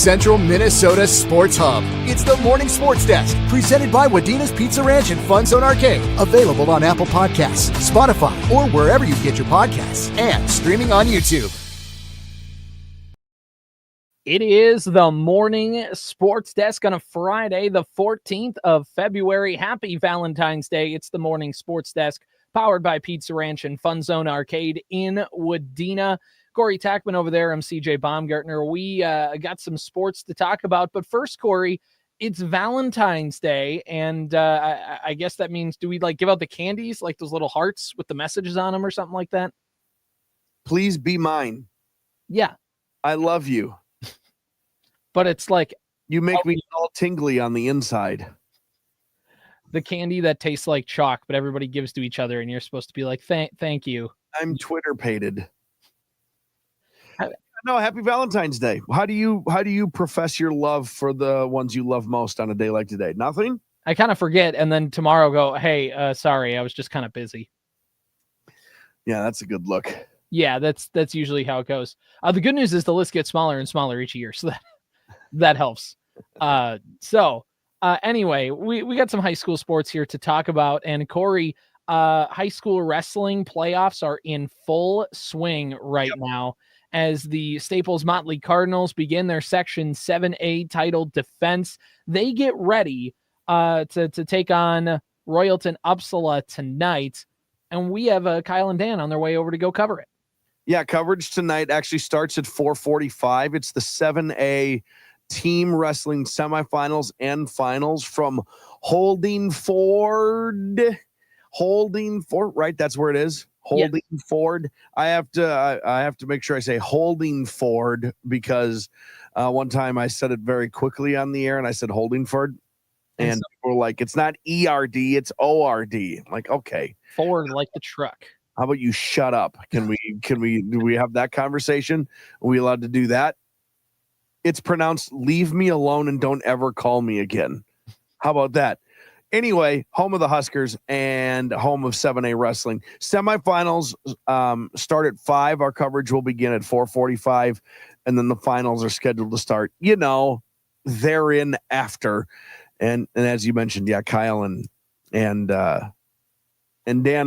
Central Minnesota Sports Hub. It's the Morning Sports Desk, presented by Wadena's Pizza Ranch and FunZone Arcade. Available on Apple Podcasts, Spotify, or wherever you get your podcasts, and streaming on YouTube. It is the Morning Sports Desk on a Friday, the 14th of February. Happy Valentine's Day. It's the Morning Sports Desk, powered by Pizza Ranch and FunZone Arcade in Wadena. Corey Tackman over there. I'm CJ Baumgartner. We got some sports to talk about. But first, Corey, it's Valentine's Day. And I guess that means, do we give out the candies, like those little hearts with the messages on them or something like that? Please be mine. Yeah. I love you. But it's like, you make me all tingly on the inside. The candy that tastes like chalk, but everybody gives to each other, and you're supposed to be like, thank you. I'm Twitter-pated. No, happy Valentine's Day. How do you profess your love for the ones you love most on a day like today? Nothing? I kind of forget, and then tomorrow go, hey, sorry, I was just kind of busy. Yeah, that's a good look. Yeah, that's usually how it goes. The good news is the list gets smaller and smaller each year, so that helps. Anyway, we got some high school sports here to talk about, and Corey, high school wrestling playoffs are in full swing right now, as the Staples-Motley Cardinals begin their Section 7A title defense. They get ready to take on Royalton Upsala tonight, and we have Kyle and Dan on their way over to go cover it. Yeah, coverage tonight actually starts at 4:45. It's the 7A team wrestling semifinals and finals from Holdingford, right? That's where it is. Holdingford. I have to make sure I say Holdingford, because one time I said it very quickly on the air and I said Holdingford, and people were like, it's not ERD, it's ORD. I'm like, okay. Ford like the truck. How about you shut up? Do we have that conversation? Are we allowed to do that? It's pronounced leave me alone and don't ever call me again. How about that? Anyway, home of the Huskers and home of 7A wrestling. Semifinals start at 5. Our coverage will begin at 4:45, and then the finals are scheduled to start, therein after. And as you mentioned, yeah, Kyle and Dan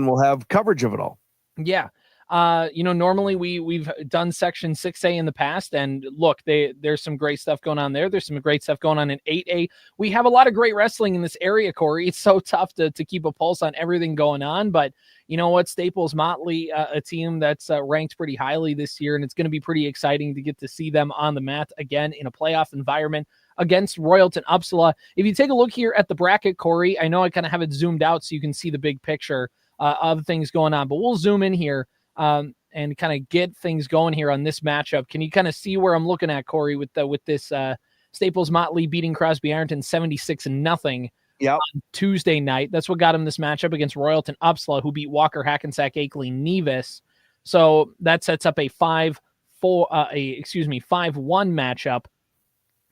will have coverage of it all. Yeah. Normally we've done Section 6A in the past, and look, there's some great stuff going on there. There's some great stuff going on in 8A. We have a lot of great wrestling in this area, Corey. It's so tough to keep a pulse on everything going on, but you know what? Staples-Motley, a team that's ranked pretty highly this year, and it's going to be pretty exciting to get to see them on the mat again in a playoff environment against Royalton Upsala. If you take a look here at the bracket, Corey, I know I kind of have it zoomed out so you can see the big picture of things going on, but we'll zoom in here and kind of get things going here on this matchup. Can you kind of see where I'm looking at, Corey, with this Staples-Motley beating Crosby Ironton 76-0 on Tuesday night? That's what got him this matchup against Royalton Upsala, who beat Walker, Hackensack, Akeley, Nevis. So that sets up a 5-1 matchup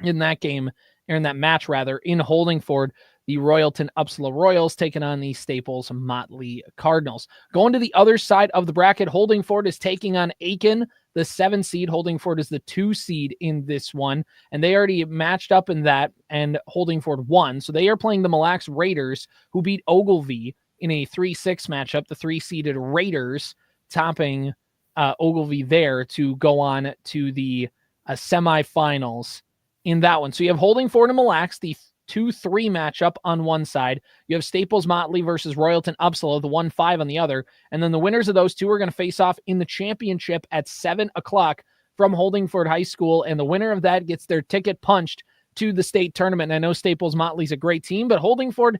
in that game, or in that match rather, in Holdingford. The Royalton Upsala Royals taking on the Staples-Motley Cardinals. Going to the other side of the bracket, Holdingford is taking on Aiken, the 7 seed. Holdingford is the 2 seed in this one, and they already matched up in that, and Holdingford won. So they are playing the Mille Lacs Raiders, who beat Ogilvie in a 3-6 matchup. The 3-seeded Raiders topping Ogilvie there to go on to the semifinals in that one. So you have Holdingford and Mille Lacs, the 2-3 matchup on one side. You have Staples-Motley versus Royalton Upsala, the 1-5 on the other. And then the winners of those two are going to face off in the championship at 7 o'clock from Holdingford High School. And the winner of that gets their ticket punched to the state tournament. And I know Staples-Motley's a great team, but Holdingford,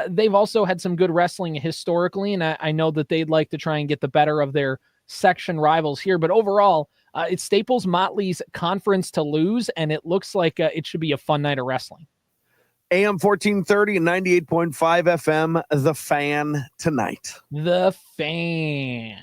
they've also had some good wrestling historically. And I know that they'd like to try and get the better of their section rivals here. But overall, it's Staples-Motley's conference to lose. And it looks like it should be a fun night of wrestling. AM 1430 and 98.5 FM, The Fan tonight. The Fan.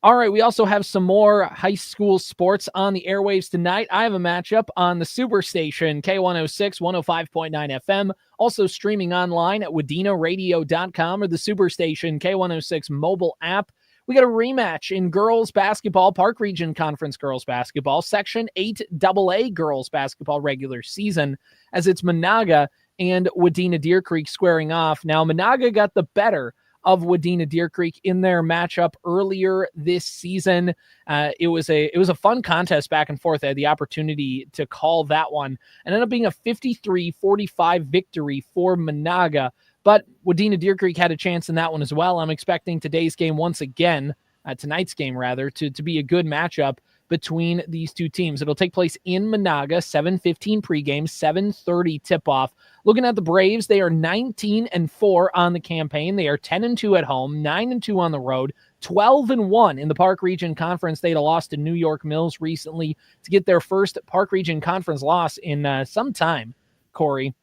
All right, we also have some more high school sports on the airwaves tonight. I have a matchup on the Superstation K-106, 105.9 FM, also streaming online at WDenaRadio.com or the Superstation K-106 mobile app. We got a rematch in girls basketball, Park Region Conference girls basketball, Section 8 AA girls basketball regular season, as it's Menahga and Wadena Deer Creek squaring off. Now, Menahga got the better of Wadena Deer Creek in their matchup earlier this season. It was a fun contest back and forth. I had the opportunity to call that one, and ended up being a 53-45 victory for Menahga. But Wadena Deer Creek had a chance in that one as well. I'm expecting today's game once again, tonight's game rather, to be a good matchup between these two teams. It'll take place in Menahga, 7:15 pregame, 7:30 tip-off. Looking at the Braves, they are 19-4 on the campaign. They are 10-2 at home, 9-2 on the road, 12-1 in the Park Region Conference. They had lost to New York Mills recently to get their first Park Region Conference loss in some time, Corey.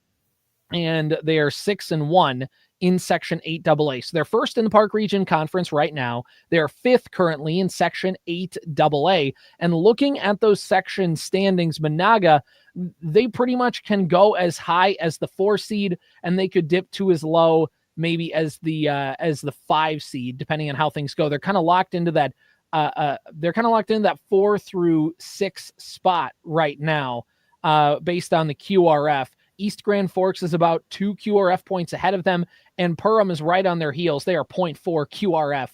And they are 6-1 in Section 8 AA. So they're first in the Park Region Conference right now. They're fifth currently in Section 8 AA. And looking at those section standings, Menahga, they pretty much can go as high as the 4 seed, and they could dip to as low maybe as the 5 seed, depending on how things go. They're kind of locked into that. They're kind of locked into that 4 through 6 spot right now, based on the QRF. East Grand Forks is about 2 QRF points ahead of them, and Perham is right on their heels. They are 0.4 QRF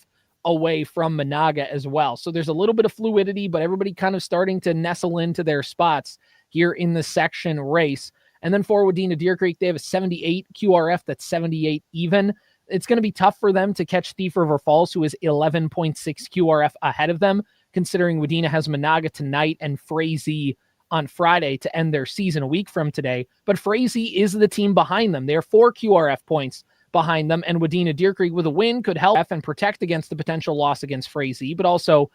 away from Menahga as well. So there's a little bit of fluidity, but everybody kind of starting to nestle into their spots here in the section race. And then for Wadena Deer Creek, they have a 78 QRF. That's 78 even. It's going to be tough for them to catch Thief River Falls, who is 11.6 QRF ahead of them, considering Wadena has Menahga tonight and Frazee on Friday to end their season a week from today. But Frazee is the team behind them. They're 4 QRF points behind them, and Wadena Deer Creek with a win could help and protect against the potential loss against Frazee, but also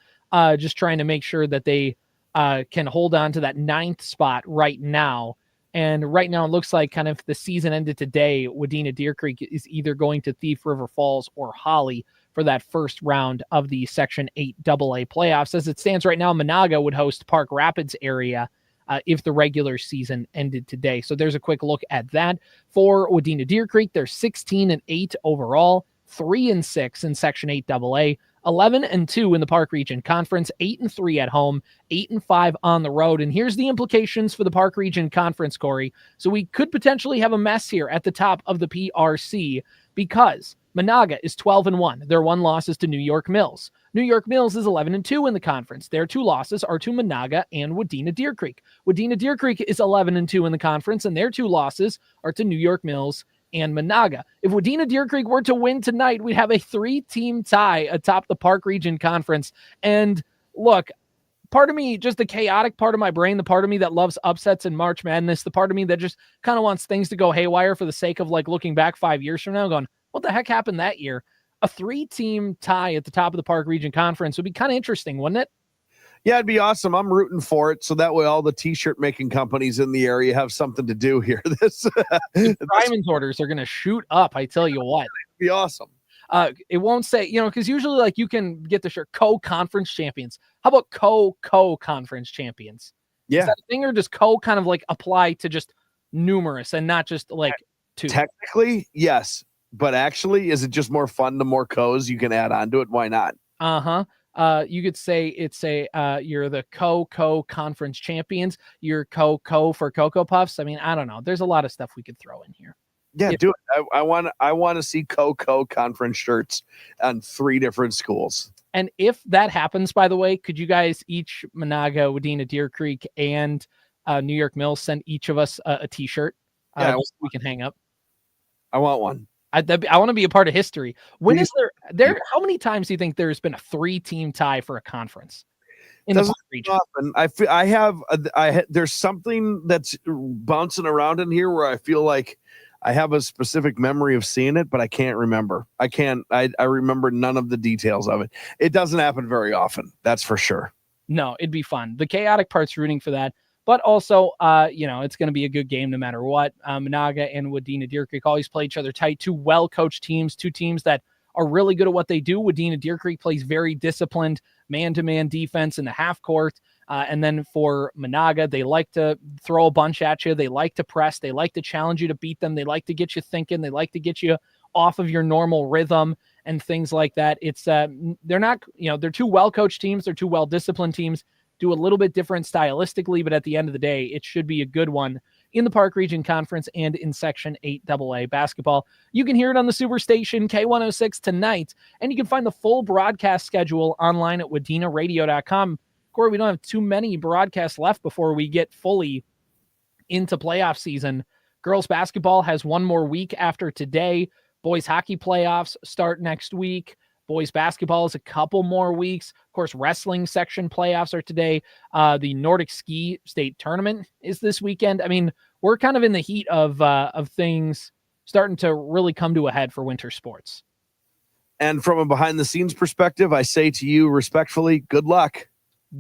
just trying to make sure that they can hold on to that 9th spot right now. And right now it looks like kind of the season ended today, Wadena Deer Creek is either going to Thief River Falls or Holly for that first round of the Section 8 AA playoffs. As it stands right now, Menahga would host Park Rapids area if the regular season ended today. So there's a quick look at that. For Wadena Deer Creek, they're 16-8 overall, 3-6 in Section 8 AA, 11-2 in the Park Region Conference, 8-3 at home, 8-5 on the road. And here's the implications for the Park Region Conference, Corey. So we could potentially have a mess here at the top of the PRC because Menahga is 12-1. Their one loss is to New York Mills. New York Mills is 11-2 in the conference. Their 2 losses are to Menahga and Wadena Deer Creek. Wadena Deer Creek is 11-2 in the conference, and their 2 losses are to New York Mills and Menahga. If Wadena Deer Creek were to win tonight, we'd have a 3-team tie atop the Park Region Conference. And look, part of me, just the chaotic part of my brain, the part of me that loves upsets and March Madness, the part of me that just kind of wants things to go haywire for the sake of like looking back 5 years from now going, what the heck happened that year? A 3-team tie at the top of the Park Region Conference would be kind of interesting, wouldn't it? Yeah, it'd be awesome. I'm rooting for it. So that way all the t-shirt making companies in the area have something to do here. Diamond's orders are going to shoot up. I tell you what. It'd be awesome. It won't say, because usually like you can get the shirt co-conference champions. How about co-conference champions? Yeah. Is that a thing, or does co kind of like apply to just numerous and not just like 2? Technically, yes. But actually, is it just more fun the more co's you can add onto it? Why not? You could say it's you're the co-conference champions. You're co for Cocoa Puffs. I mean, I don't know. There's a lot of stuff we could throw in here. Yeah, do it. I want to see co-conference shirts on 3 different schools. And if that happens, by the way, could you guys each, Menahga, Wadena Deer Creek, and New York Mills, send each of us a t-shirt we can hang up? I want one. I want to be a part of history. When is there? How many times do you think there's been a 3-team tie for a conference in the region? Often. There's something that's bouncing around in here where I feel like I have a specific memory of seeing it, but I can't remember. I remember none of the details of it. It doesn't happen very often. That's for sure. No, it'd be fun. The chaotic part's rooting for that. But also, it's going to be a good game no matter what. Menahga and Wadena Deer Creek always play each other tight. 2 well-coached teams, 2 teams that are really good at what they do. Wadena Deer Creek plays very disciplined man-to-man defense in the half court. And then for Menahga, they like to throw a bunch at you. They like to press. They like to challenge you to beat them. They like to get you thinking. They like to get you off of your normal rhythm. and things like that. It's they're not, they're two well-coached teams. They're two well-disciplined teams, do a little bit different stylistically, but at the end of the day, it should be a good one in the Park Region Conference and in Section 8 AA basketball. You can hear it on the Superstation K-106 tonight, and you can find the full broadcast schedule online at WDenaRadio.com. Corey, we don't have too many broadcasts left before we get fully into playoff season. Girls basketball has one more week after today. Boys hockey playoffs start next week. Boys basketball is a couple more weeks. Of course, wrestling section playoffs are today. The Nordic ski state tournament is this weekend. I mean, we're kind of in the heat of things starting to really come to a head for winter sports. And from a behind the scenes perspective, I say to you respectfully, good luck.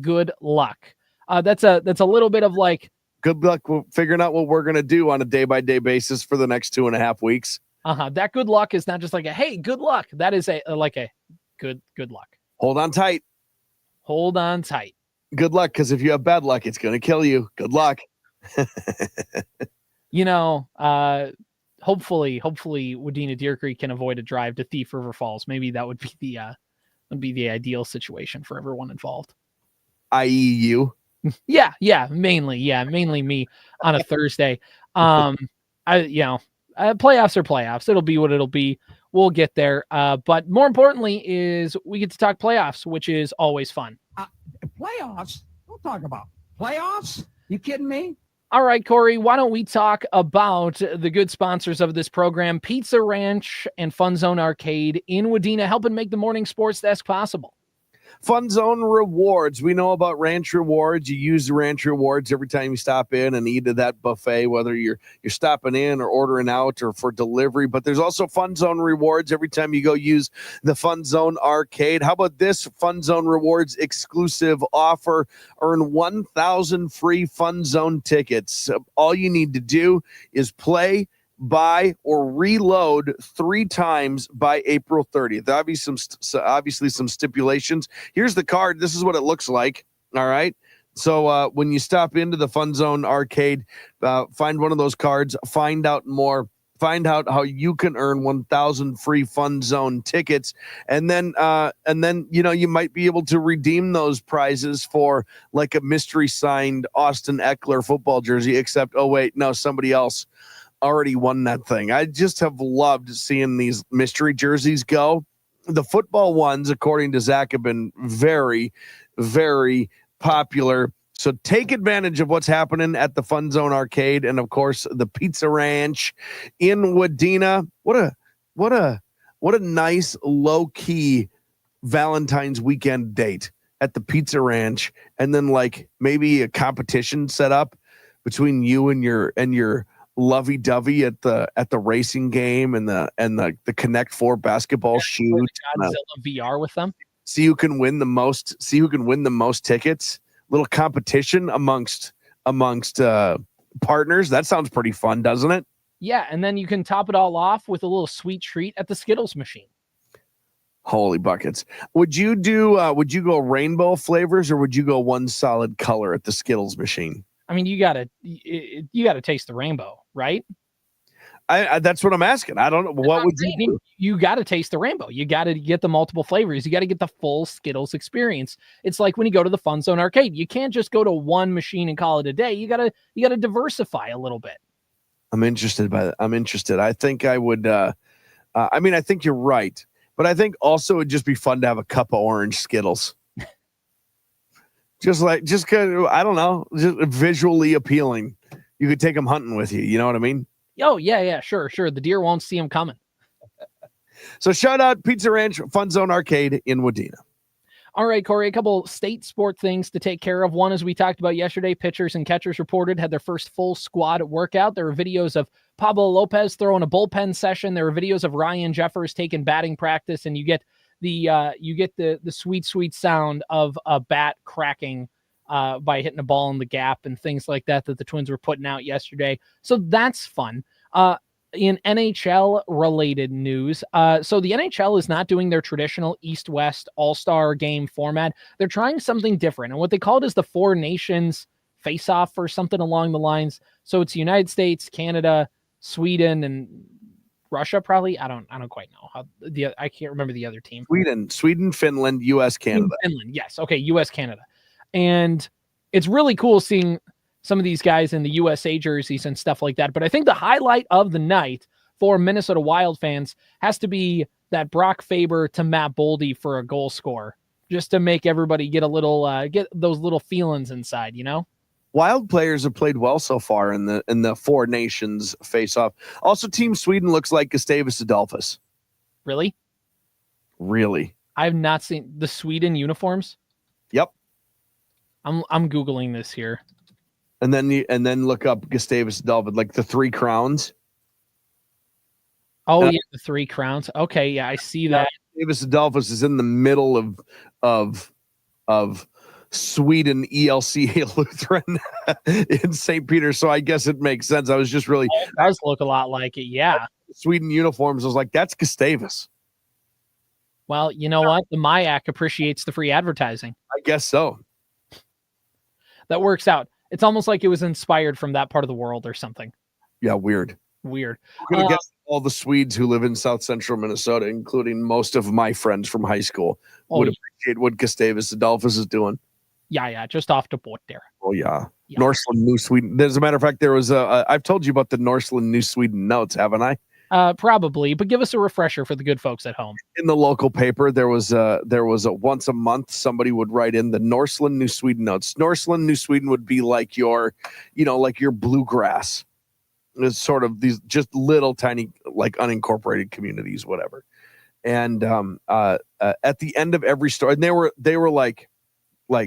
Good luck. That's a little bit of like, good luck figuring out what we're going to do on a day-by-day basis for the next 2.5 weeks. That good luck is not just like a, hey, good luck. That is a good luck. Hold on tight. Hold on tight. Good luck, because if you have bad luck, it's going to kill you. Good luck. Hopefully Wadena Deer Creek can avoid a drive to Thief River Falls. Maybe that would be the ideal situation for everyone involved. I.e. you. Yeah, mainly me on a Thursday. Playoffs are playoffs. It'll be what it'll be. We'll get there. But more importantly is we get to talk playoffs, which is always fun. Playoffs? Don't talk about playoffs. You kidding me? All right, Corey, why don't we talk about the good sponsors of this program, Pizza Ranch and FunZone Arcade in Wadena, helping make the morning sports desk possible. FunZone Rewards. We know about Ranch Rewards. You use the Ranch Rewards every time you stop in and eat at that buffet, whether you're stopping in or ordering out or for delivery. But there's also FunZone Rewards every time you go use the FunZone Arcade. How about this FunZone Rewards exclusive offer? Earn 1,000 free FunZone tickets. All you need to do is play, buy, or reload 3 times by April 30th. Obviously some stipulations. Here's the card. This is what it looks like. All right. So when you stop into the FunZone Arcade, find one of those cards, find out more, find out how you can earn 1,000 free FunZone tickets. And then, you might be able to redeem those prizes for like a mystery signed Austin Eckler football jersey, except, oh wait, no, somebody else already won that thing. I just have loved seeing these mystery jerseys go. The football ones, according to Zach, have been very, very popular. So take advantage of what's happening at the FunZone Arcade and, of course, the Pizza Ranch in Wadena. What a nice low-key Valentine's weekend date at the Pizza Ranch, and then like maybe a competition set up between you and your lovey-dovey at the racing game and the Connect 4 basketball shoot. Godzilla VR with them. See who can win the most tickets. Little competition amongst partners. That sounds pretty fun, doesn't it? Yeah, and then you can top it all off with a little sweet treat at the Skittles machine. Holy buckets. Would you go rainbow flavors, or would you go one solid color at the Skittles machine? I mean, you gotta taste the rainbow, right? I that's what I'm asking. I don't know. What would you do? You gotta taste the rainbow. You gotta get the multiple flavors. You gotta get the full Skittles experience. It's like when you go to the FunZone Arcade. You can't just go to one machine and call it a day. You gotta diversify a little bit. I'm interested. I think I would. I think you're right, but I think also it'd just be fun to have a cup of orange Skittles. just kind of, I don't know, just visually appealing. You could take them hunting with you. You know what I mean? Oh, yeah, sure. The deer won't see them coming. So shout out Pizza Ranch, FunZone Arcade in Wadena. All right, Corey, a couple state sport things to take care of. One, as we talked about yesterday, pitchers and catchers reported had their first full squad workout. There were videos of Pablo Lopez throwing a bullpen session. There were videos of Ryan Jeffers taking batting practice, and you get the sweet sound of a bat cracking by hitting a ball in the gap and things like that the Twins were putting out yesterday. So that's fun. In NHL related news, so the NHL is not doing their traditional East-West All-Star game format. They're trying something different, and what they call it is the Four Nations Face-Off or something along the lines. So it's the United States, Canada, Sweden, and Russia, probably. I don't quite know how I can't remember the other team. Sweden, Finland, US, Canada. Finland, yes. Okay, US, Canada. And it's really cool seeing some of these guys in the USA jerseys and stuff like that. But I think the highlight of the night for Minnesota Wild fans has to be that Brock Faber to Matt Boldy for a goal score, just to make everybody get a little, get those little feelings inside, you know? Wild players have played well so far in the Four Nations face-off. Also, Team Sweden looks like Gustavus Adolphus. Really? Really? I've not seen the Sweden uniforms. Yep. I'm Googling this here. And then look up Gustavus Adolphus, like the 3 crowns. Oh, yeah, the 3 crowns. Okay, yeah, I see that. Gustavus Adolphus is in the middle of Sweden ELCA Lutheran in St. Peter, so I guess it makes sense. I was just really it does look a lot like it, yeah. Sweden uniforms. I was like, that's Gustavus. Well, you know what? The MIAC appreciates the free advertising. I guess so. That works out. It's almost like it was inspired from that part of the world or something. Yeah, weird. Weird. I'm gonna guess all the Swedes who live in South Central Minnesota, including most of my friends from high school, would appreciate what Gustavus Adolphus is doing. Yeah, just off the boat there. Oh yeah. Northland, New Sweden. As a matter of fact, there was I've told you about the Northland, New Sweden notes, haven't I? Probably, but give us a refresher for the good folks at home. In the local paper, there was a once a month somebody would write in the Northland, New Sweden notes. Northland, New Sweden would be like your, like your bluegrass. It's sort of these just little tiny like unincorporated communities, whatever. And at the end of every story, and they were like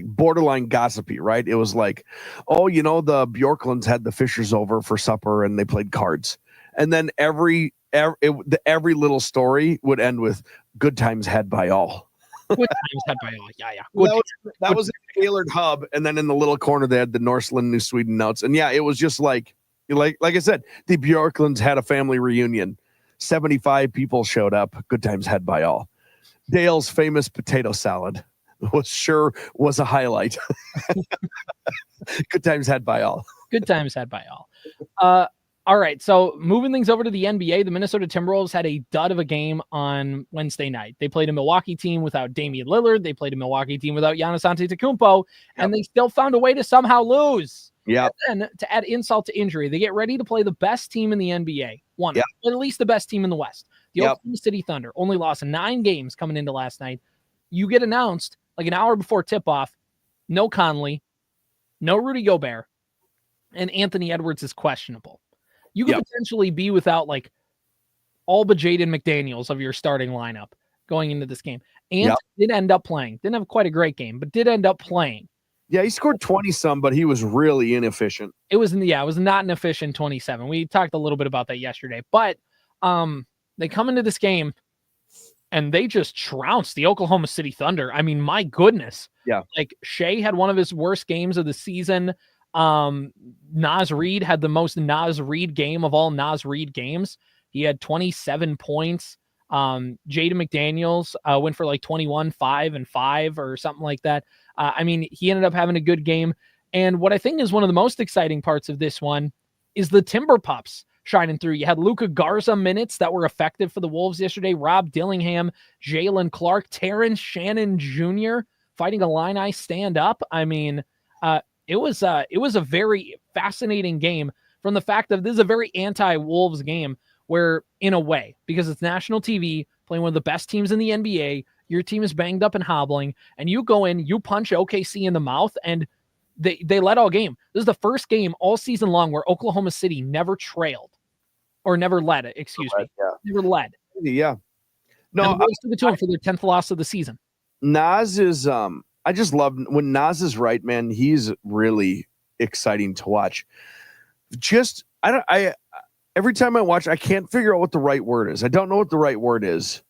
borderline gossipy, right? It was like, oh, the Bjorklunds had the Fishers over for supper and they played cards. And then every little story would end with good times had by all. Good times had by all. Yeah. That was a tailored hub. And then in the little corner, they had the Northland, New Sweden notes. And yeah, it was just like I said, the Bjorklunds had a family reunion. 75 people showed up. Good times had by all. Dale's famous potato salad was a highlight. Good times had by all. Good times had by all. All right, so moving things over to the NBA, the Minnesota Timberwolves had a dud of a game on Wednesday night. They played a Milwaukee team without Damian Lillard. They played a Milwaukee team without Giannis Antetokounmpo, and they still found a way to somehow lose. Yeah. And then to add insult to injury, they get ready to play the best team in the NBA. But at least the best team in the West. The Oklahoma City Thunder only lost 9 games coming into last night. You get announced like an hour before tip-off, no Conley, no Rudy Gobert, and Anthony Edwards is questionable. You could potentially be without like all but Jaden McDaniels of your starting lineup going into this game. And did end up playing. Didn't have quite a great game, but did end up playing. Yeah, he scored 20-some, but he was really inefficient. It was not an efficient 27. We talked a little bit about that yesterday. But they come into this game and they just trounced the Oklahoma City Thunder. I mean, my goodness. Yeah. Like Shea had one of his worst games of the season. Naz Reid had the most Naz Reid game of all Naz Reid games. He had 27 points. Jaden McDaniels went for like 21, 5 and 5 or something like that. I mean, he ended up having a good game. And what I think is one of the most exciting parts of this one is the Timber Pups shining through. You had Luka Garza minutes that were effective for the Wolves yesterday. Rob Dillingham, Jalen Clark, Terrence Shannon Jr. fighting a Illini stand up. I mean, it was a very fascinating game from the fact that this is a very anti-Wolves game where, in a way, because it's national TV, playing one of the best teams in the NBA, your team is banged up and hobbling, and you go in, you punch OKC in the mouth, and they led all game. This is the first game all season long where Oklahoma City never trailed, or never led, never led. Yeah. No, and took it to them for their 10th loss of the season. Naz is I just love when Naz is right, man. He's really exciting to watch. Every time I watch, I can't figure out what the right word is. I don't know what the right word is,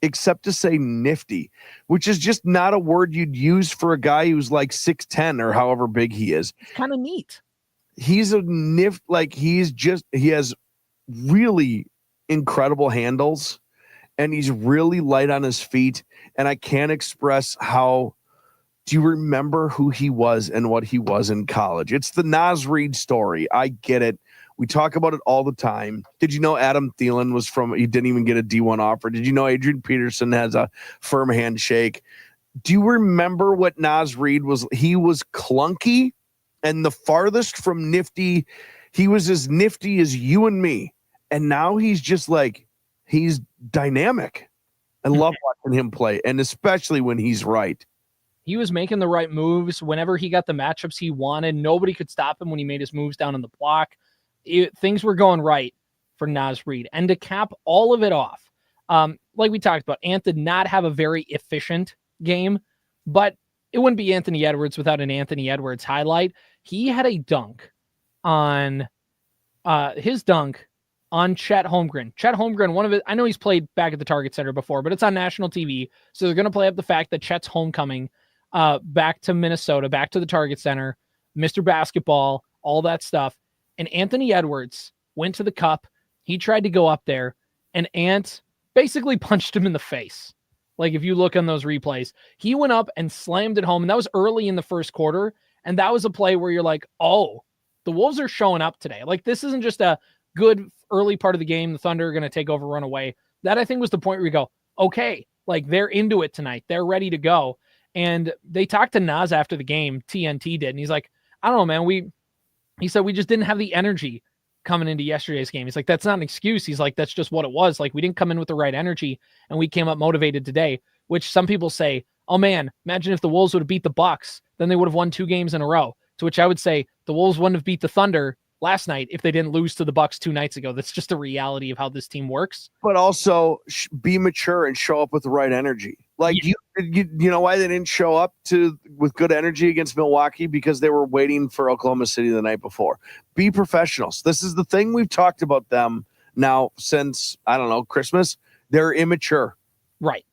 except to say nifty, which is just not a word you'd use for a guy who's like 6'10" or however big he is. It's kind of neat. He's a he has really incredible handles, and he's really light on his feet. And I can't express how. Do you remember who he was and what he was in college? It's the Naz Reid story. I get it. We talk about it all the time. Did you know Adam Thielen he didn't even get a D1 offer? Did you know Adrian Peterson has a firm handshake? Do you remember what Naz Reid was? He was clunky and the farthest from nifty. He was as nifty as you and me. And now he's just like, he's dynamic. I love watching him play, and especially when he's right. He was making the right moves whenever he got the matchups he wanted. Nobody could stop him when he made his moves down in the block. Things were going right for Naz Reid. And to cap all of it off, like we talked about, Ant did not have a very efficient game, but it wouldn't be Anthony Edwards without an Anthony Edwards highlight. He had a dunk on his dunk on Chet Holmgren. Chet Holmgren, I know he's played back at the Target Center before, but it's on national TV. So they're going to play up the fact that Chet's homecoming back to Minnesota, back to the Target Center, Mr. Basketball, all that stuff. And Anthony Edwards went to the cup. He tried to go up there, and Ant basically punched him in the face. Like, if you look on those replays, he went up and slammed it home. And that was early in the first quarter. And that was a play where you're like, oh, the Wolves are showing up today. Like, this isn't just a good early part of the game. The Thunder are going to take over, run away. That, I think, was the point where you go, okay, like, they're into it tonight. They're ready to go. And they talked to Naz after the game. TNT did. And he's like, I don't know, man. He said, we just didn't have the energy coming into yesterday's game. He's like, that's not an excuse. He's like, that's just what it was. Like, we didn't come in with the right energy, and we came up motivated today, which some people say, oh man, imagine if the Wolves would have beat the Bucks, then they would have won 2 games in a row. To which I would say the Wolves wouldn't have beat the Thunder last night if they didn't lose to the Bucks 2 nights ago. That's just the reality of how this team works. But also be mature and show up with the right energy. Like, yeah. You know why they didn't show up with good energy against Milwaukee? Because they were waiting for Oklahoma City the night before. Be professionals. This is the thing we've talked about them now since, I don't know, Christmas. They're immature. Right.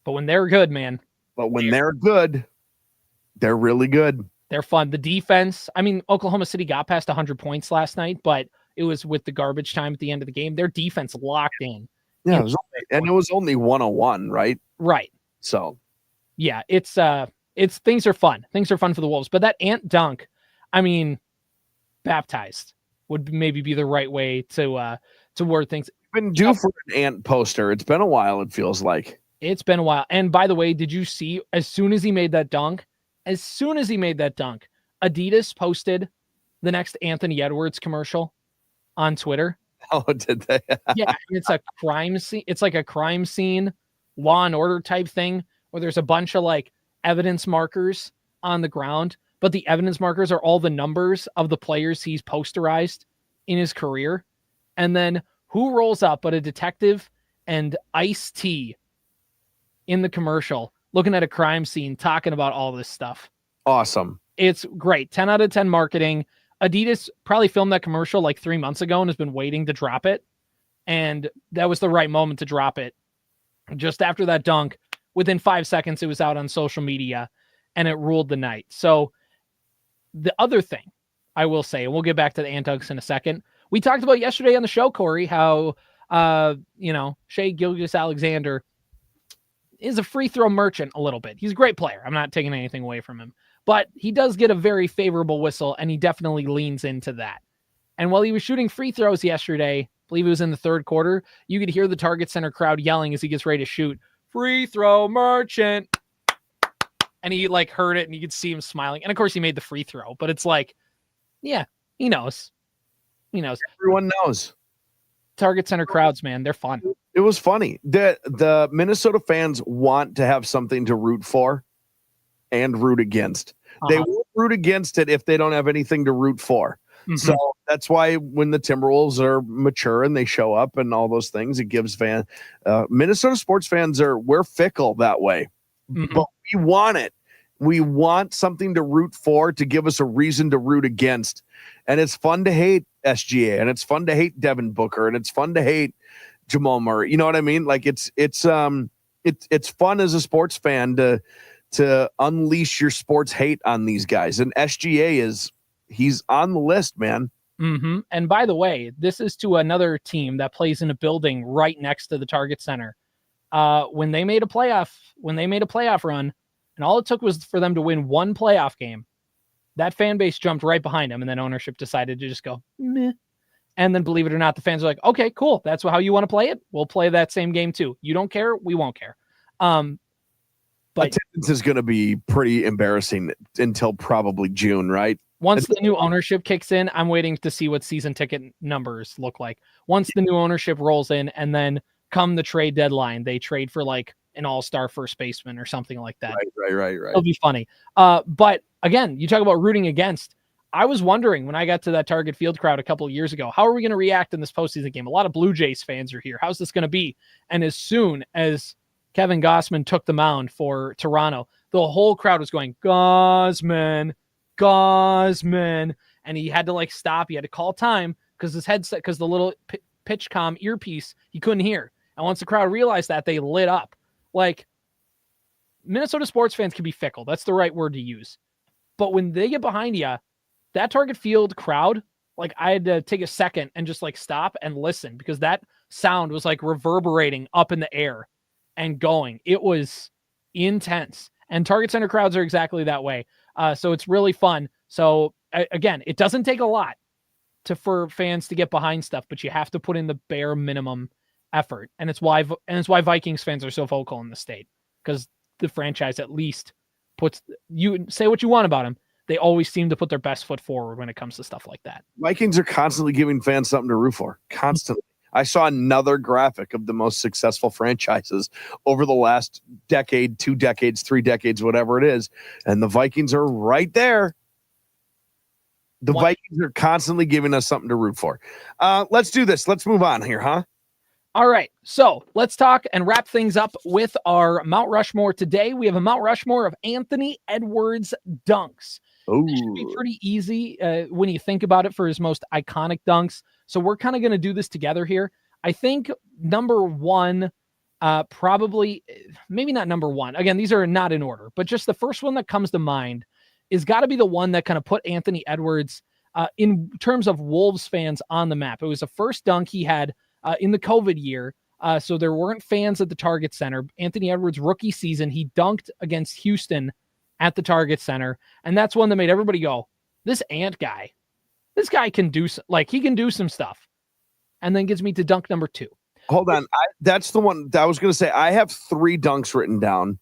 But when they're good, man. But when they're good, they're really good. They're fun. The defense, I mean, Oklahoma City got past 100 points last night, but it was with the garbage time at the end of the game. Their defense locked in. Yeah, it was only 101, right? Right. So, yeah, it's things are fun. Things are fun for the Wolves. But that Ant dunk, I mean, baptized would maybe be the right way to word things. Been due for an Ant poster. It's been a while, it feels like. It's been a while. And by the way, did you see as soon as he made that dunk, Adidas posted the next Anthony Edwards commercial on Twitter. Oh, did they? Yeah, it's a crime scene. It's like a crime scene, Law and Order type thing where there's a bunch of like evidence markers on the ground, but the evidence markers are all the numbers of the players he's posterized in his career. And then who rolls up but a detective and Ice-T in the commercial looking at a crime scene talking about all this stuff. Awesome. It's great. 10 out of 10 marketing. Adidas probably filmed that commercial like 3 months ago and has been waiting to drop it. And that was the right moment to drop it. Just after that dunk, within 5 seconds, it was out on social media and it ruled the night. So the other thing I will say, and we'll get back to the Ant dunks in a second. We talked about yesterday on the show, Corey, how, Shai Gilgeous-Alexander is a free throw merchant a little bit. He's a great player. I'm not taking anything away from him. But he does get a very favorable whistle, and he definitely leans into that. And while he was shooting free throws yesterday, I believe it was in the third quarter, you could hear the Target Center crowd yelling as he gets ready to shoot, free throw merchant. And he like heard it, and you could see him smiling. And of course, he made the free throw. But it's like, yeah, he knows. He knows. Everyone knows. Target Center crowds, man, they're fun. It was funny. The Minnesota fans want to have something to root for and root against. They won't root against it if they don't have anything to root for. Mm-hmm. So that's why when the Timberwolves are mature and they show up and all those things, it gives Minnesota sports fans we're fickle that way. Mm-hmm. But we want it. We want something to root for to give us a reason to root against. And it's fun to hate SGA, and it's fun to hate Devin Booker, and it's fun to hate Jamal Murray. You know what I mean? Like it's fun as a sports fan to unleash your sports hate on these guys. And SGA he's on the list, man. Mm-hmm. And by the way, this is to another team that plays in a building right next to the Target Center. When they made a playoff run, and all it took was for them to win one playoff game, that fan base jumped right behind him, and then ownership decided to just go, meh. And then, believe it or not, the fans are like, okay, cool. That's how you want to play it. We'll play that same game too. You don't care. We won't care. But attendance is going to be pretty embarrassing until probably June, right? Once the new ownership kicks in, I'm waiting to see what season ticket numbers look like. Once the new ownership rolls in, and then come the trade deadline, they trade for like an all-star first baseman or something like that. Right. It'll be funny. But again, you talk about rooting against. I was wondering when I got to that Target Field crowd a couple of years ago, how are we going to react in this postseason game? A lot of Blue Jays fans are here. How's this going to be? And as soon as Kevin Gausman took the mound for Toronto, the whole crowd was going, Gausman. And he had to like stop. He had to call time because his headset, because the little pitch comm earpiece, he couldn't hear. And once the crowd realized that, they lit up. Like, Minnesota sports fans can be fickle. That's the right word to use. But when they get behind you, that Target Field crowd, like, I had to take a second and just like stop and listen, because that sound was like reverberating up in the air and going. It was intense. And Target Center crowds are exactly that way. So it's really fun. So again, it doesn't take a lot for fans to get behind stuff, but you have to put in the bare minimum effort. And it's why Vikings fans are so vocal in the state, because the franchise at least puts, you say what you want about them, they always seem to put their best foot forward when it comes to stuff like that. Vikings are constantly giving fans something to root for. Constantly. I saw another graphic of the most successful franchises over the last decade, 2 decades, 3 decades, whatever it is. And the Vikings are right there. The Vikings are constantly giving us something to root for. Let's do this. Let's move on here, huh? All right, so let's talk and wrap things up with our Mount Rushmore today. We have a Mount Rushmore of Anthony Edwards dunks. It should be pretty easy when you think about it for his most iconic dunks. So we're kind of going to do this together here. I think number one, probably, maybe not number one. Again, these are not in order, but just the first one that comes to mind is got to be the one that kind of put Anthony Edwards in terms of Wolves fans on the map. It was the first dunk he had in the COVID year. So there weren't fans at the Target Center. Anthony Edwards' rookie season, he dunked against Houston at the Target Center. And that's one that made everybody go, this guy can do, he can do some stuff. And then gets me to dunk number 2. Hold on. That's the one that I was going to say. I have 3 dunks written down,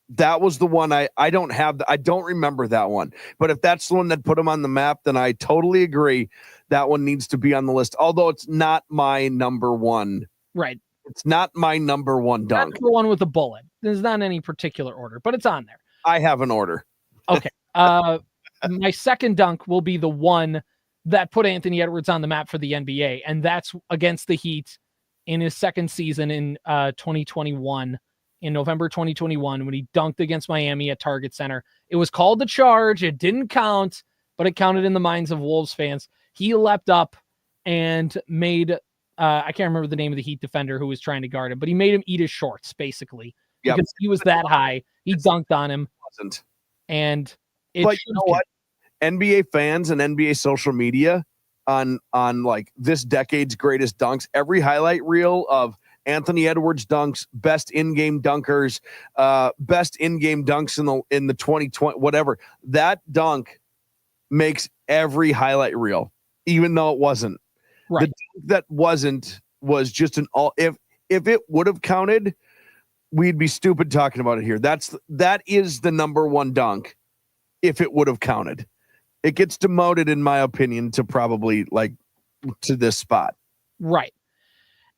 that was the one I don't remember that one. But if that's the one that put him on the map, then I totally agree. That one needs to be on the list. Although it's not my number one. Right. It's not my number one dunk. That's the one with the bullet. There's not any particular order, but it's on there. I have an order. Okay. My second dunk will be the one that put Anthony Edwards on the map for the NBA, and that's against the Heat in his second season in 2021, in November 2021, when he dunked against Miami at Target Center. It was called the charge. It didn't count, but it counted in the minds of Wolves fans. He leapt up and made, I can't remember the name of the Heat defender who was trying to guard him, but he made him eat his shorts, basically, because he was that high. He dunked on him. And but you know what? NBA fans and NBA social media on like this decade's greatest dunks, every highlight reel of Anthony Edwards dunks, best in-game dunkers, best in-game dunks in the 2020, whatever. That dunk makes every highlight reel, even though it wasn't. Right. The dunk that wasn't was just an all. If it would have counted, we'd be stupid talking about it here. That is the number one dunk. If it would have counted, it gets demoted, in my opinion, to probably to this spot. Right.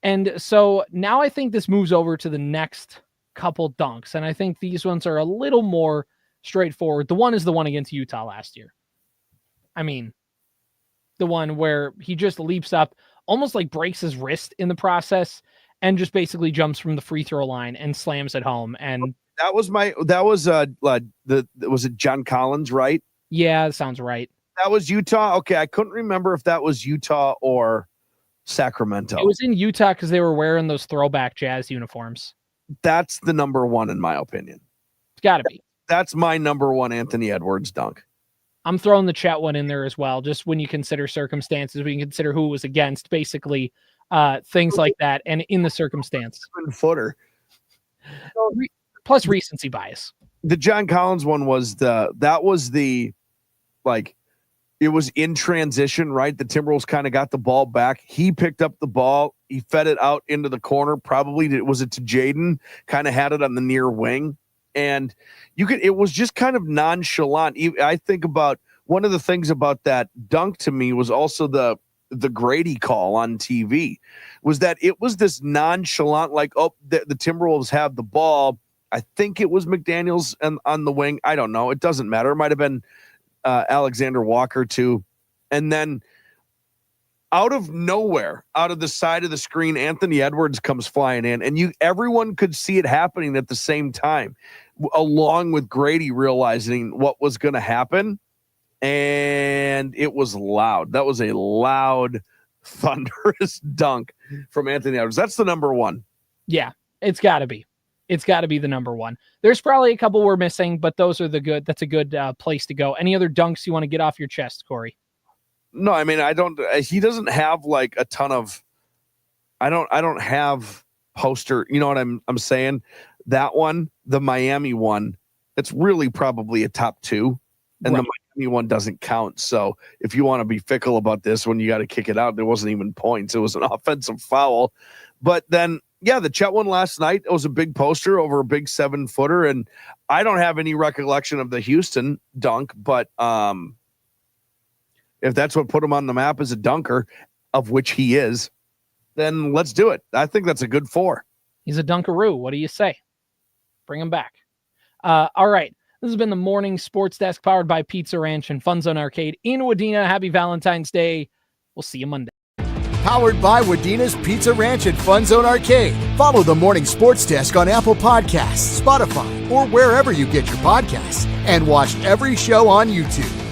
And so now I think this moves over to the next couple dunks. And I think these ones are a little more straightforward. The one is the one against Utah last year. I mean, the one where he just leaps up, almost like breaks his wrist in the process, and just basically jumps from the free throw line and slams it home. And was it John Collins, right? Yeah, that sounds right. That was Utah. Okay. I couldn't remember if that was Utah or Sacramento. It was in Utah because they were wearing those throwback Jazz uniforms. That's the number one, in my opinion. It's gotta be. That's my number one Anthony Edwards dunk. I'm throwing the chat one in there as well. Just when you consider circumstances, when you consider who it was against, basically, things like that. And in the circumstance, footer. plus recency bias. The John Collins one was it was in transition, right? The Timberwolves kind of got the ball back. He picked up the ball. He fed it out into the corner. Probably was it to Jaden? Kind of had it on the near wing. And it was just kind of nonchalant. I think about one of the things about that dunk to me was also the Grady call on TV was that it was this nonchalant, like, oh, the Timberwolves have the ball. I think it was McDaniels on the wing. I don't know. It doesn't matter. It might have been Alexander Walker too. And then out of nowhere, out of the side of the screen, Anthony Edwards comes flying in, and everyone could see it happening at the same time, along with Grady realizing what was going to happen. And it was loud. That was a loud, thunderous dunk from Anthony Edwards. That's the number one. Yeah, it's got to be. It's got to be the number one. There's probably a couple we're missing, but those are that's a good place to go. Any other dunks you want to get off your chest, Corey? No, I mean, he doesn't have like a ton of, I don't have poster. You know what I'm saying? That one, the Miami one, it's really probably a top two, and right. The Miami one doesn't count. So if you want to be fickle about this one, you got to kick it out. There wasn't even points. It was an offensive foul. But then, yeah, the Chet one last night, it was a big poster over a big 7-footer. And I don't have any recollection of the Houston dunk, but if that's what put him on the map as a dunker, of which he is, then let's do it. I think that's a good 4. He's a dunkaroo. What do you say? Bring him back. All right. This has been the Morning Sports Desk powered by Pizza Ranch and FunZone Arcade in Wadena. Happy Valentine's Day. We'll see you Monday. Powered by Wadena's Pizza Ranch and FunZone Arcade. Follow the Morning Sports Desk on Apple Podcasts, Spotify, or wherever you get your podcasts. And watch every show on YouTube.